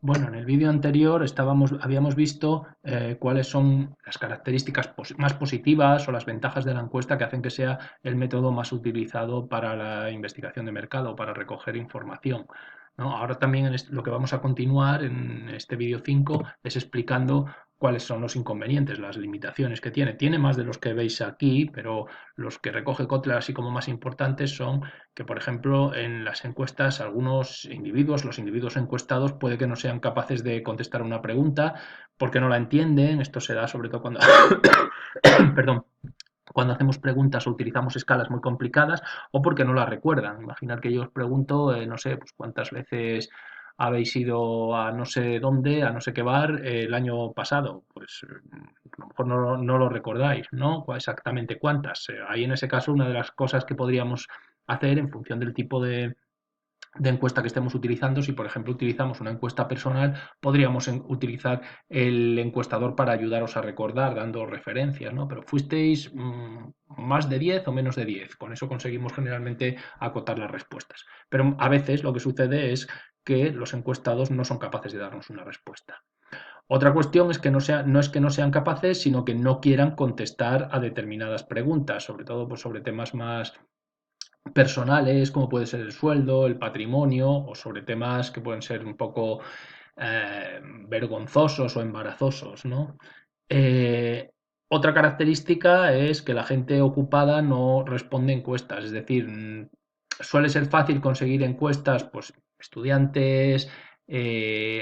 Bueno, en el vídeo anterior habíamos visto cuáles son las características más positivas o las ventajas de la encuesta que hacen que sea el método más utilizado para la investigación de mercado, para recoger información, ¿no? Ahora también lo que vamos a continuar en este vídeo 5 es explicando cuáles son los inconvenientes, las limitaciones que tiene. Tiene más de los que veis aquí, pero los que recoge Kotler así como más importantes son que, por ejemplo, en las encuestas algunos individuos, los individuos encuestados, puede que no sean capaces de contestar una pregunta porque no la entienden. Esto se da sobre todo cuando, perdón, cuando hacemos preguntas o utilizamos escalas muy complicadas o porque no las recuerdan. Imaginar que yo os pregunto, no sé, pues cuántas veces habéis ido a no sé dónde, a no sé qué bar el año pasado. Pues a lo mejor no lo recordáis, ¿no? Exactamente cuántas. Ahí en ese caso una de las cosas que podríamos hacer en función del tipo de encuesta que estemos utilizando. Si, por ejemplo, utilizamos una encuesta personal, podríamos utilizar el encuestador para ayudaros a recordar, dando referencias, ¿no? Pero fuisteis más de 10 o menos de 10. Con eso conseguimos generalmente acotar las respuestas. Pero a veces lo que sucede es que los encuestados no son capaces de darnos una respuesta. Otra cuestión es que no es que no sean capaces, sino que no quieran contestar a determinadas preguntas, sobre todo pues, sobre temas más personales, como puede ser el sueldo, el patrimonio, o sobre temas que pueden ser un poco vergonzosos o embarazosos, ¿no? Eh, Otra característica es que la gente ocupada no responde encuestas, es decir, suele ser fácil conseguir encuestas, pues estudiantes,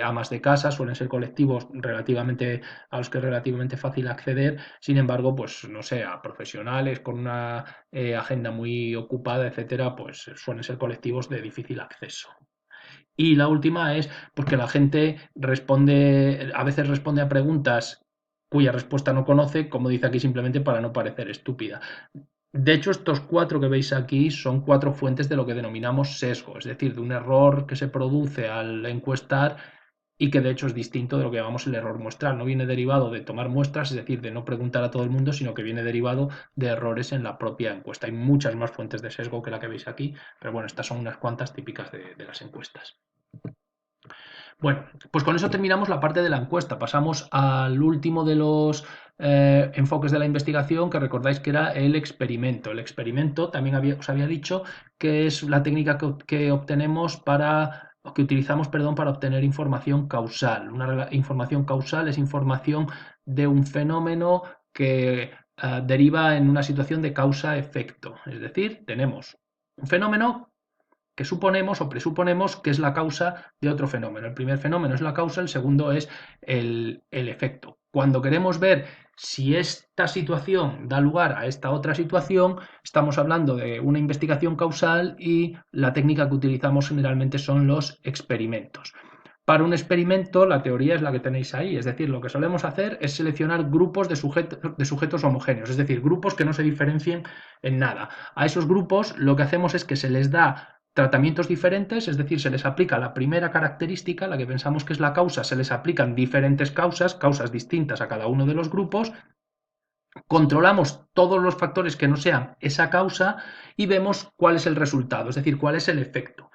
amas de casa, suelen ser colectivos relativamente a los que es relativamente fácil acceder. Sin embargo, pues no sé, a profesionales con una agenda muy ocupada, etcétera, pues suelen ser colectivos de difícil acceso. Y la última es pues, que la gente a veces responde a preguntas cuya respuesta no conoce, como dice aquí, simplemente para no parecer estúpida. De hecho, estos cuatro que veis aquí son cuatro fuentes de lo que denominamos sesgo, es decir, de un error que se produce al encuestar y que de hecho es distinto de lo que llamamos el error muestral. No viene derivado de tomar muestras, es decir, de no preguntar a todo el mundo, sino que viene derivado de errores en la propia encuesta. Hay muchas más fuentes de sesgo que la que veis aquí, pero bueno, estas son unas cuantas típicas de las encuestas. Bueno, pues con eso terminamos la parte de la encuesta. Pasamos al último de los enfoques de la investigación, que recordáis que era el experimento. El experimento también os había dicho que es la técnica que obtenemos o que utilizamos, perdón, para obtener información causal. Una información causal es información de un fenómeno que deriva en una situación de causa-efecto. Es decir, tenemos un fenómeno que suponemos o presuponemos que es la causa de otro fenómeno. El primer fenómeno es la causa, el segundo es el efecto. Cuando queremos ver si esta situación da lugar a esta otra situación, estamos hablando de una investigación causal y la técnica que utilizamos generalmente son los experimentos. Para un experimento, la teoría es la que tenéis ahí, es decir, lo que solemos hacer es seleccionar grupos de sujetos homogéneos, es decir, grupos que no se diferencien en nada. A esos grupos lo que hacemos es que se les da tratamientos diferentes, es decir, se les aplica la primera característica, la que pensamos que es la causa, se les aplican diferentes causas distintas a cada uno de los grupos, controlamos todos los factores que no sean esa causa y vemos cuál es el resultado, es decir, cuál es el efecto.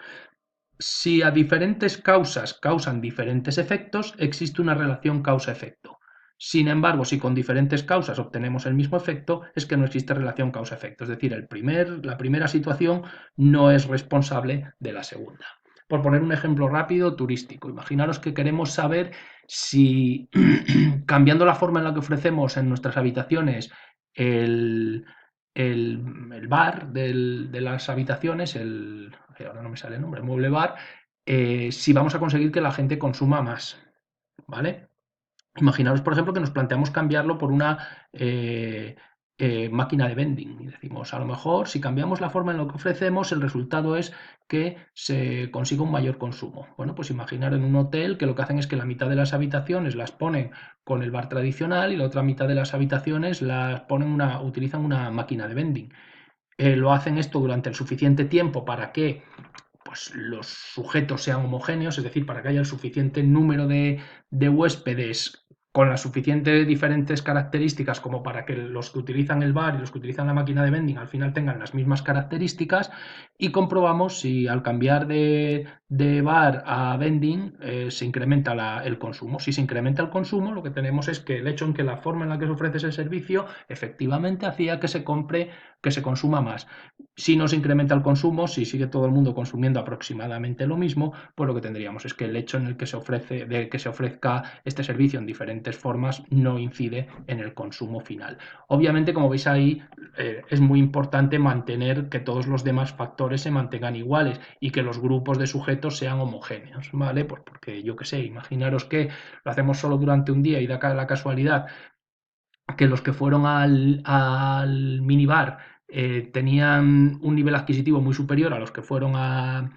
Si a diferentes causas causan diferentes efectos, existe una relación causa-efecto. Sin embargo, si con diferentes causas obtenemos el mismo efecto, es que no existe relación causa-efecto. Es decir, la primera situación no es responsable de la segunda. Por poner un ejemplo rápido, turístico. Imaginaros que queremos saber si cambiando la forma en la que ofrecemos en nuestras habitaciones el, el bar de las habitaciones, ahora no me sale el nombre, el mueble bar, si vamos a conseguir que la gente consuma más, ¿vale? Imaginaros, por ejemplo, que nos planteamos cambiarlo por una máquina de vending y decimos, a lo mejor si cambiamos la forma en la que ofrecemos, el resultado es que se consiga un mayor consumo. Bueno, pues imaginar en un hotel que lo que hacen es que la mitad de las habitaciones las ponen con el bar tradicional y la otra mitad de las habitaciones utilizan una máquina de vending. Lo hacen esto durante el suficiente tiempo para que pues, los sujetos sean homogéneos, es decir, para que haya el suficiente número de huéspedes con las suficientes diferentes características como para que los que utilizan el bar y los que utilizan la máquina de vending al final tengan las mismas características, y comprobamos si al cambiar de bar a vending se incrementa el consumo. Si se incrementa el consumo, lo que tenemos es que el hecho en que la forma en la que se ofrece ese servicio efectivamente hacía que se compre, que se consuma más. Si no se incrementa el consumo, si sigue todo el mundo consumiendo aproximadamente lo mismo, pues lo que tendríamos es que el hecho en el que de que se ofrezca este servicio en diferentes formas no incide en el consumo final. Obviamente, como veis ahí, es muy importante mantener que todos los demás factores se mantengan iguales y que los grupos de sujetos sean homogéneos, ¿vale? Pues porque yo qué sé, imaginaros que lo hacemos solo durante un día y da la casualidad que los que fueron al minibar tenían un nivel adquisitivo muy superior a los que fueron a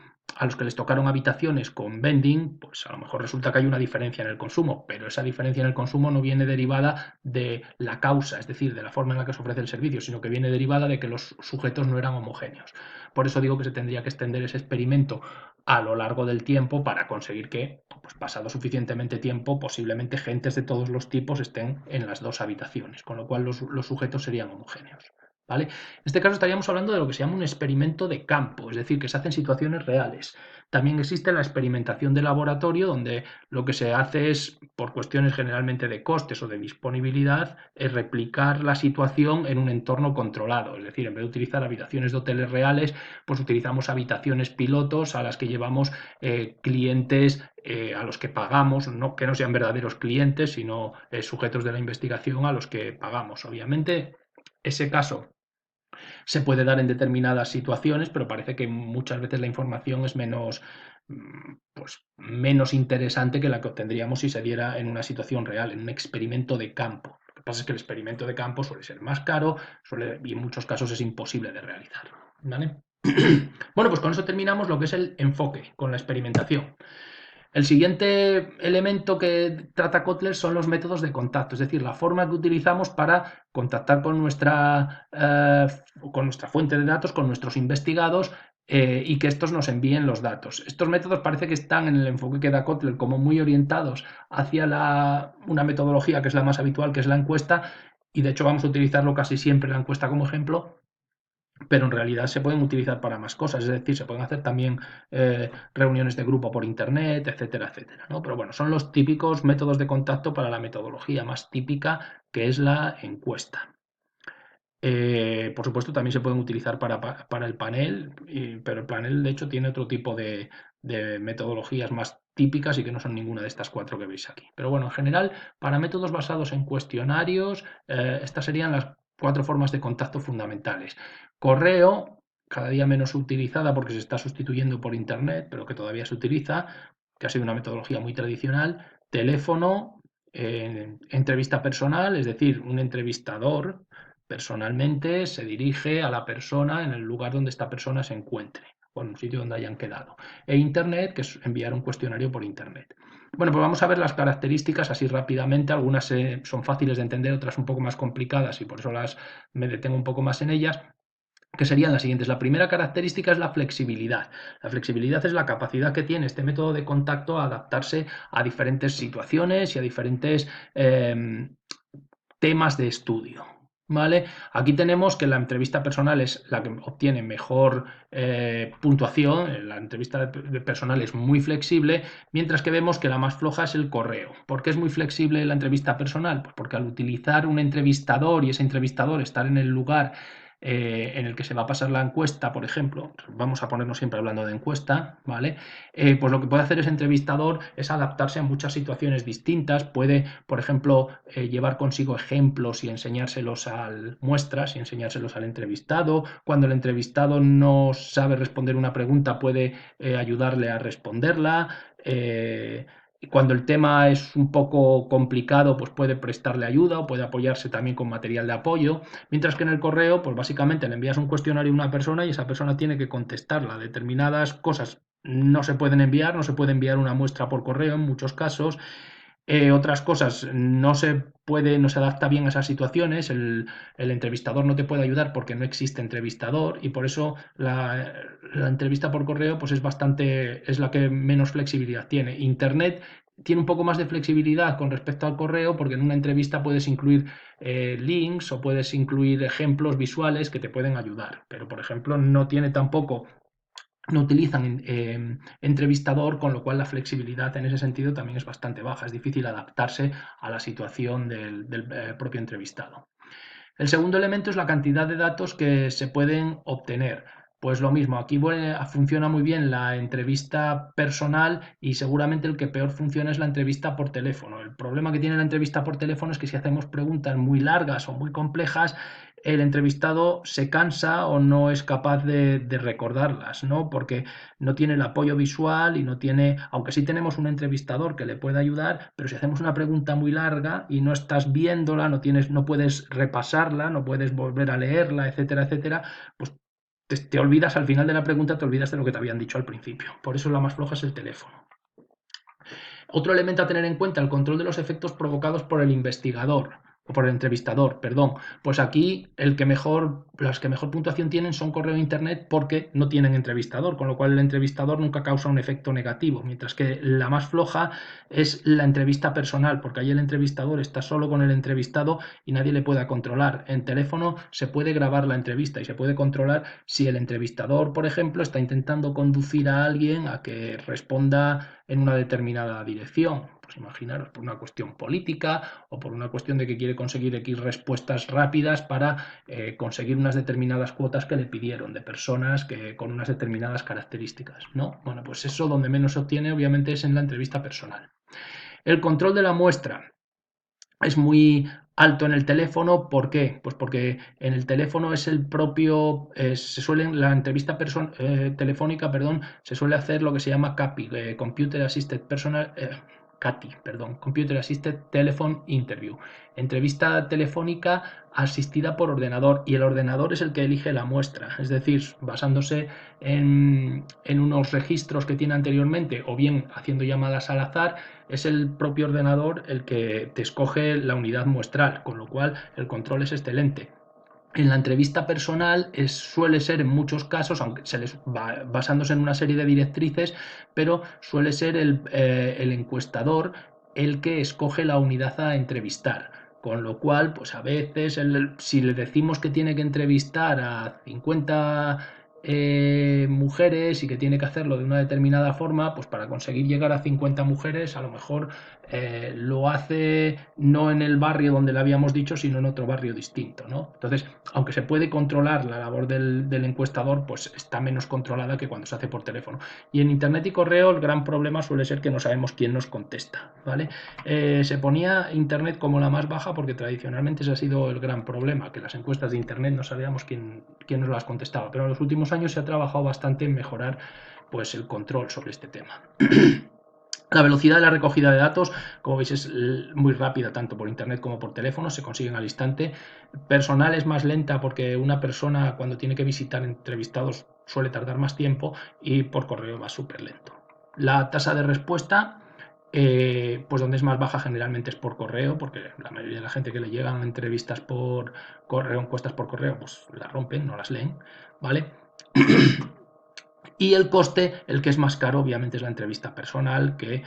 los que les tocaron habitaciones con vending, pues a lo mejor resulta que hay una diferencia en el consumo, pero esa diferencia en el consumo no viene derivada de la causa, es decir, de la forma en la que se ofrece el servicio, sino que viene derivada de que los sujetos no eran homogéneos. Por eso digo que se tendría que extender ese experimento a lo largo del tiempo para conseguir que, pues pasado suficientemente tiempo, posiblemente gentes de todos los tipos estén en las dos habitaciones, con lo cual los sujetos serían homogéneos. ¿Vale? En este caso estaríamos hablando de lo que se llama un experimento de campo, es decir, que se hace en situaciones reales. También existe la experimentación de laboratorio, donde lo que se hace es, por cuestiones generalmente de costes o de disponibilidad, es replicar la situación en un entorno controlado. Es decir, en vez de utilizar habitaciones de hoteles reales, pues utilizamos habitaciones pilotos a las que llevamos clientes a los que pagamos, no, que no sean verdaderos clientes, sino sujetos de la investigación a los que pagamos. Obviamente, ese caso se puede dar en determinadas situaciones, pero parece que muchas veces la información es menos, pues, menos interesante que la que obtendríamos si se diera en una situación real, en un experimento de campo. Lo que pasa es que el experimento de campo suele ser más caro y en muchos casos es imposible de realizar. ¿Vale? Bueno, pues con eso terminamos lo que es el enfoque, con la experimentación. El siguiente elemento que trata Kotler son los métodos de contacto, es decir, la forma que utilizamos para contactar con nuestra fuente de datos, con nuestros investigados, y que estos nos envíen los datos. Estos métodos parece que están en el enfoque que da Kotler como muy orientados hacia una metodología que es la más habitual, que es la encuesta, y de hecho vamos a utilizarlo casi siempre la encuesta como ejemplo, pero en realidad se pueden utilizar para más cosas, es decir, se pueden hacer también reuniones de grupo por internet, etcétera, etcétera, ¿no? Pero bueno, son los típicos métodos de contacto para la metodología más típica, que es la encuesta. Por supuesto, también se pueden utilizar para el panel, pero el panel de hecho tiene otro tipo de metodologías más típicas y que no son ninguna de estas cuatro que veis aquí. Pero bueno, en general, para métodos basados en cuestionarios, estas serían las cuatro formas de contacto fundamentales. Correo, cada día menos utilizada porque se está sustituyendo por Internet, pero que todavía se utiliza, que ha sido una metodología muy tradicional. Teléfono, entrevista personal, es decir, un entrevistador personalmente se dirige a la persona en el lugar donde esta persona se encuentre o en un sitio donde hayan quedado. E Internet, que es enviar un cuestionario por Internet. Bueno, pues vamos a ver las características así rápidamente. Algunas son fáciles de entender, otras un poco más complicadas y por eso me detengo un poco más en ellas, que serían las siguientes. La primera característica es la flexibilidad. La flexibilidad es la capacidad que tiene este método de contacto a adaptarse a diferentes situaciones y a diferentes temas de estudio. ¿Vale? Aquí tenemos que la entrevista personal es la que obtiene mejor puntuación, la entrevista personal es muy flexible, mientras que vemos que la más floja es el correo. ¿Por qué es muy flexible la entrevista personal? Pues porque al utilizar un entrevistador y ese entrevistador estar en el lugar en el que se va a pasar la encuesta, por ejemplo, vamos a ponernos siempre hablando de encuesta, ¿vale? Pues lo que puede hacer ese entrevistador es adaptarse a muchas situaciones distintas, puede, por ejemplo, llevar consigo ejemplos y enseñárselos muestras y enseñárselos al entrevistado. Cuando el entrevistado no sabe responder una pregunta, puede ayudarle a responderla. Y cuando el tema es un poco complicado, pues puede prestarle ayuda o puede apoyarse también con material de apoyo. Mientras que en el correo, pues básicamente le envías un cuestionario a una persona y esa persona tiene que contestarla. Determinadas cosas no se pueden enviar, no se puede enviar una muestra por correo en muchos casos. Otras cosas no se adapta bien a esas situaciones, el entrevistador no te puede ayudar porque no existe entrevistador y por eso la entrevista por correo pues es la que menos flexibilidad tiene. Internet tiene un poco más de flexibilidad con respecto al correo, porque en una entrevista puedes incluir links o puedes incluir ejemplos visuales que te pueden ayudar, pero por ejemplo no tiene tampoco, no utilizan entrevistador, con lo cual la flexibilidad en ese sentido también es bastante baja, es difícil adaptarse a la situación del propio entrevistado. El segundo elemento es la cantidad de datos que se pueden obtener. Pues lo mismo, aquí funciona muy bien la entrevista personal y seguramente el que peor funciona es la entrevista por teléfono. El problema que tiene la entrevista por teléfono es que si hacemos preguntas muy largas o muy complejas, el entrevistado se cansa o no es capaz de recordarlas, ¿no? Porque no tiene el apoyo visual y no tiene, aunque sí tenemos un entrevistador que le puede ayudar, pero si hacemos una pregunta muy larga y no estás viéndola, no puedes repasarla, no puedes volver a leerla, etcétera, etcétera, pues te olvidas al final de la pregunta, te olvidas de lo que te habían dicho al principio. Por eso la más floja es el teléfono. Otro elemento a tener en cuenta, el control de los efectos provocados por el investigador o por el entrevistador, perdón. Pues aquí las que mejor puntuación tienen son correo e internet porque no tienen entrevistador, con lo cual el entrevistador nunca causa un efecto negativo, mientras que la más floja es la entrevista personal, porque ahí el entrevistador está solo con el entrevistado y nadie le pueda controlar. En teléfono se puede grabar la entrevista y se puede controlar si el entrevistador, por ejemplo, está intentando conducir a alguien a que responda en una determinada dirección. Pues imaginaros, por una cuestión política o por una cuestión de que quiere conseguir X respuestas rápidas para conseguir unas determinadas cuotas que le pidieron de personas con unas determinadas características, ¿no? Bueno, pues eso donde menos se obtiene obviamente es en la entrevista personal. El control de la muestra es muy alto en el teléfono. ¿Por qué? Pues porque en el teléfono es el propio, la entrevista telefónica, perdón, se suele hacer lo que se llama CAPI, Computer Assisted Personal, CATI, perdón, Computer Assisted Telephone Interview, entrevista telefónica asistida por ordenador, y el ordenador es el que elige la muestra, es decir, basándose en unos registros que tiene anteriormente o bien haciendo llamadas al azar, es el propio ordenador el que te escoge la unidad muestral, con lo cual el control es excelente. En la entrevista personal suele ser en muchos casos, aunque se les va basándose en una serie de directrices, pero suele ser el encuestador el que escoge la unidad a entrevistar. Con lo cual, pues a veces, si le decimos que tiene que entrevistar a 50 mujeres y que tiene que hacerlo de una determinada forma, pues para conseguir llegar a 50 mujeres, a lo mejor lo hace no en el barrio donde le habíamos dicho, sino en otro barrio distinto, ¿no? Entonces, aunque se puede controlar la labor del encuestador, pues está menos controlada que cuando se hace por teléfono. Y en internet y correo el gran problema suele ser que no sabemos quién nos contesta, ¿vale? Se ponía internet como la más baja porque tradicionalmente ese ha sido el gran problema, que las encuestas de internet no sabíamos quién nos las contestaba, pero en los últimos años se ha trabajado bastante en mejorar pues el control sobre este tema. La velocidad de la recogida de datos, como veis, es muy rápida tanto por internet como por teléfono, se consiguen al instante. Personal es más lenta porque una persona cuando tiene que visitar entrevistados suele tardar más tiempo, y por correo va súper lento. La tasa de respuesta, pues donde es más baja generalmente es por correo, porque la mayoría de la gente que le llegan entrevistas por correo, encuestas por correo, pues las rompen, no las leen, ¿vale? Y el coste, el que es más caro, obviamente, es la entrevista personal, que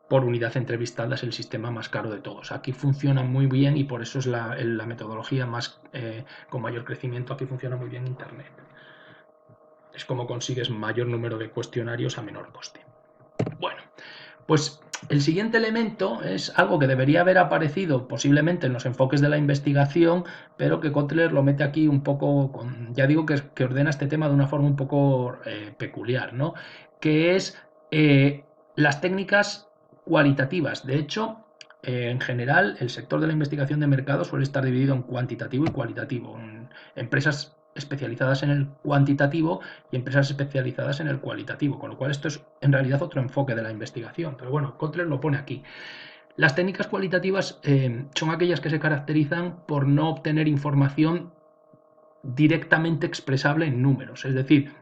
por unidad entrevistada es el sistema más caro de todos. Aquí funciona muy bien y por eso es la metodología con mayor crecimiento. Aquí funciona muy bien Internet. Es como consigues mayor número de cuestionarios a menor coste. Bueno, pues el siguiente elemento es algo que debería haber aparecido posiblemente en los enfoques de la investigación, pero que Kotler lo mete aquí un poco, ya digo que ordena este tema de una forma un poco peculiar, ¿no? Que es las técnicas cualitativas. De hecho, en general, el sector de la investigación de mercado suele estar dividido en cuantitativo y cualitativo. En empresas especializadas en el cuantitativo y empresas especializadas en el cualitativo, con lo cual esto es en realidad otro enfoque de la investigación, pero bueno, Kotler lo pone aquí. Las técnicas cualitativas son aquellas que se caracterizan por no obtener información directamente expresable en números, es decir,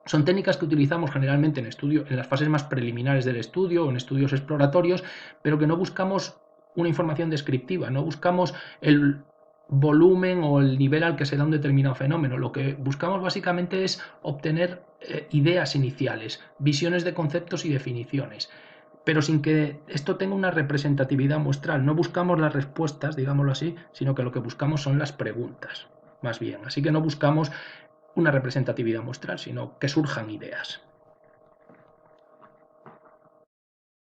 son técnicas que utilizamos generalmente en las fases más preliminares del estudio o en estudios exploratorios, pero que no buscamos una información descriptiva, no buscamos el volumen o el nivel al que se da un determinado fenómeno. Lo que buscamos básicamente es obtener ideas iniciales, visiones de conceptos y definiciones. pero sin que esto tenga una representatividad muestral. No buscamos las respuestas, digámoslo así, sino que lo que buscamos son las preguntas, más bien. Así que no buscamos una representatividad muestral, sino que surjan ideas.